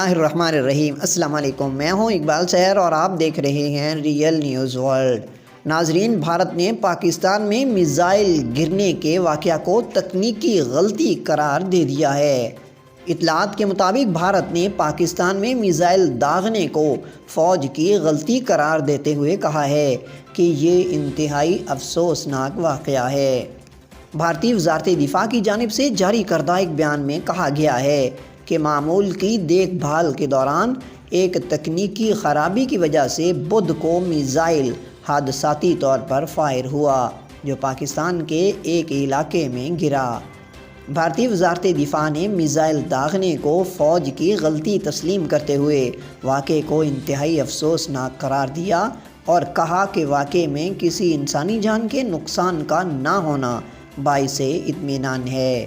اللہ الرحمن الرحیم۔ السلام علیکم، میں ہوں اقبال سحر اور آپ دیکھ رہے ہیں ریئل نیوز ورلڈ۔ ناظرین، بھارت نے پاکستان میں میزائل گرنے کے واقعہ کو تکنیکی غلطی قرار دے دیا ہے۔ اطلاعات کے مطابق بھارت نے پاکستان میں میزائل داغنے کو فوج کی غلطی قرار دیتے ہوئے کہا ہے کہ یہ انتہائی افسوسناک واقعہ ہے۔ بھارتی وزارت دفاع کی جانب سے جاری کردہ ایک بیان میں کہا گیا ہے کہ معمول کی دیکھ بھال کے دوران ایک تکنیکی خرابی کی وجہ سے بدھ کو میزائل حادثاتی طور پر فائر ہوا جو پاکستان کے ایک علاقے میں گرا۔ بھارتی وزارت دفاع نے میزائل داغنے کو فوج کی غلطی تسلیم کرتے ہوئے واقعے کو انتہائی افسوسناک قرار دیا اور کہا کہ واقعے میں کسی انسانی جان کے نقصان کا نہ ہونا باعث اطمینان ہے۔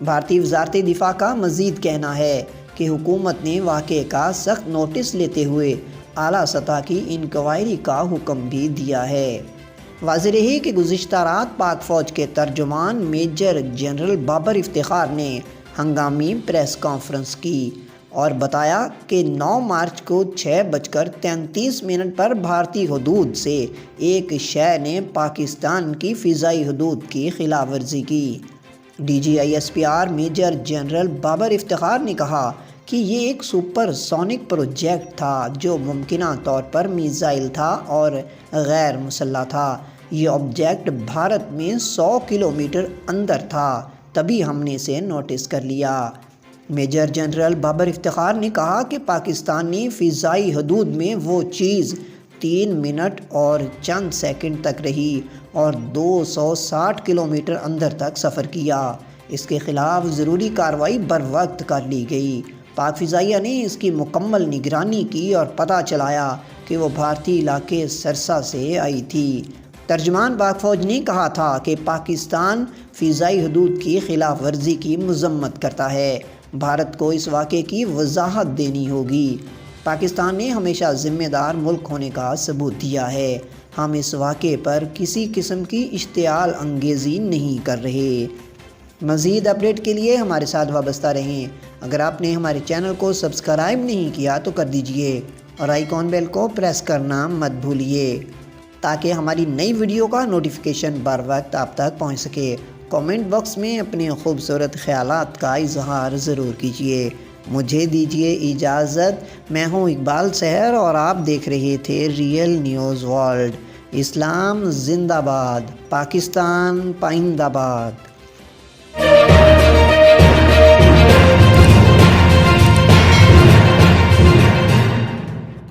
بھارتی وزارت دفاع کا مزید کہنا ہے کہ حکومت نے واقعے کا سخت نوٹس لیتے ہوئے اعلیٰ سطح کی انکوائری کا حکم بھی دیا ہے۔ واضح رہے کہ گزشتہ رات پاک فوج کے ترجمان میجر جنرل بابر افتخار نے ہنگامی پریس کانفرنس کی اور بتایا کہ 9 مارچ کو 6:33 پر بھارتی حدود سے ایک شے نے پاکستان کی فضائی حدود کی خلاف ورزی کی۔ DGISPR major general Babar Iftikhar نے کہا کہ یہ ایک سپر سونک پروجیکٹ تھا جو ممکنہ طور پر میزائل تھا اور غیر مسلح تھا۔ یہ آبجیکٹ بھارت میں 100 کلومیٹر اندر تھا، تبھی ہم نے اسے نوٹس کر لیا۔ میجر جنرل بابر افتخار نے کہا کہ پاکستانی فضائی حدود میں وہ چیز 3 منٹ اور چند سیکنڈ تک رہی اور 260 کلومیٹر اندر تک سفر کیا۔ اس کے خلاف ضروری کارروائی بر وقت کر لی گئی۔ پاک فضائیہ نے اس کی مکمل نگرانی کی اور پتہ چلایا کہ وہ بھارتی علاقے سرسا سے آئی تھی۔ ترجمان پاک فوج نے کہا تھا کہ پاکستان فضائی حدود کی خلاف ورزی کی مذمت کرتا ہے۔ بھارت کو اس واقعے کی وضاحت دینی ہوگی۔ پاکستان نے ہمیشہ ذمہ دار ملک ہونے کا ثبوت دیا ہے۔ ہم اس واقعے پر کسی قسم کی اشتعال انگیزی نہیں کر رہے۔ مزید اپڈیٹ کے لیے ہمارے ساتھ وابستہ رہیں۔ اگر آپ نے ہمارے چینل کو سبسکرائب نہیں کیا تو کر دیجئے اور آئیکن بیل کو پریس کرنا مت بھولیے تاکہ ہماری نئی ویڈیو کا نوٹیفیکیشن بر وقت آپ تک پہنچ سکے۔ کامنٹ باکس میں اپنے خوبصورت خیالات کا اظہار ضرور کیجیے۔ مجھے دیجیے اجازت۔ میں ہوں اقبال سحر اور آپ دیکھ رہے تھے ریئل نیوز ورلڈ۔ اسلام زندہ باد، پاکستان پائندہ باد۔